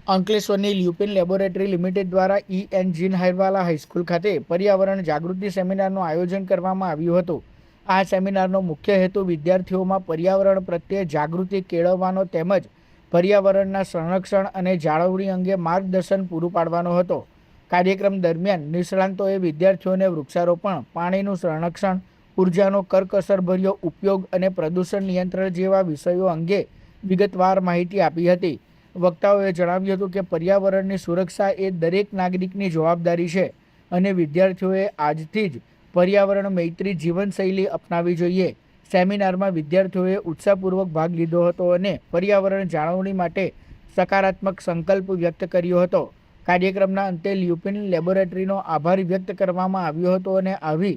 અંકલેશ્વરની Lupin laboratory limited દ્વારા engine હાઇરવાલા high school ખાતે પર્યાવરણ જાગૃતિ સેમિનારનું આયોજન કરવામાં આવ્યું હતું। આ સેમિનારનો મુખ્ય હેતુ વિદ્યાર્થીઓમાં પર્યાવરણ પ્રત્યે જાગૃતિ કેળવવાનો તેમજ પર્યાવરણના સંરક્ષણ અને જાળવણી અંગે માર્ગદર્શન પૂરું પાડવાનો હતો। કાર્યક્રમ દરમિયાન નિષ્ણાંતોએ વિદ્યાર્થીઓને વૃક્ષારોપણ, પાણીનું સંરક્ષણ, ઉર્જાનો કરકસરભર્યો ઉપયોગ અને પ્રદૂષણ નિયંત્રણ જેવા વિષયો અંગે વિગતવાર માહિતી આપી હતી। વક્તાઓએ જણાવ્યું હતું કે પર્યાવરણની સુરક્ષા એ દરેક નાગરિકની જવાબદારી છે અને વિદ્યાર્થીઓએ આજથી જ પર્યાવરણ મૈત્રી જીવનશૈલી અપનાવવી જોઈએ। સેમિનારમાં વિદ્યાર્થીઓએ ઉત્સાહપૂર્વક ભાગ લીધો હતો અને પર્યાવરણ જાળવણી માટે સકારાત્મક સંકલ્પ વ્યક્ત કર્યો હતો। કાર્યક્રમના અંતે લ્યુપિન લેબોરેટરીનો આભાર વ્યક્ત કરવામાં આવ્યો હતો અને આવી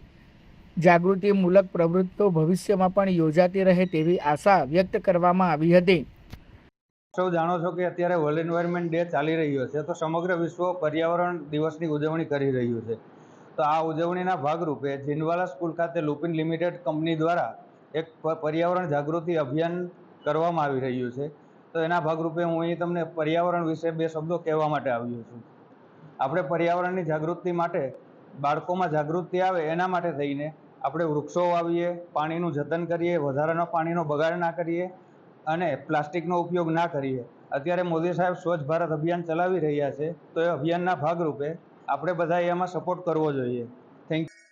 જાગૃતિમૂલક પ્રવૃત્તિઓ ભવિષ્યમાં પણ યોજાતી રહે તેવી આશા વ્યક્ત કરવામાં આવી હતી। સૌ જાણો છો કે અત્યારે વર્લ્ડ એન્વાયરમેન્ટ ડે ચાલી રહ્યો છે, તો સમગ્ર વિશ્વ પર્યાવરણ દિવસની ઉજવણી કરી રહ્યું છે। તો આ ઉજવણીના ભાગરૂપે જીનવાલા સ્કૂલ ખાતે લ્યુપિન લિમિટેડ કંપની દ્વારા એક પર્યાવરણ જાગૃતિ અભિયાન કરવામાં આવી રહ્યું છે। તો એના ભાગરૂપે હું અહીં તમને પર્યાવરણ વિશે બે શબ્દો કહેવા માટે આવ્યો છું। આપણે પર્યાવરણની જાગૃતિ માટે બાળકોમાં જાગૃતિ આવે એના માટે થઈને આપણે વૃક્ષો વાવીએ, પાણીનું જતન કરીએ, વધારાનો પાણીનો બગાડ ના કરીએ અને પ્લાસ્ટિકનો ઉપયોગ ના કરીએ। અત્યારે મોદી સાહેબ સ્વચ્છ ભારત અભિયાન ચલાવી રહ્યા છે, તો એ અભિયાનના ભાગરૂપે આપણે બધા એમાં સપોર્ટ કરવો જોઈએ। Thank you.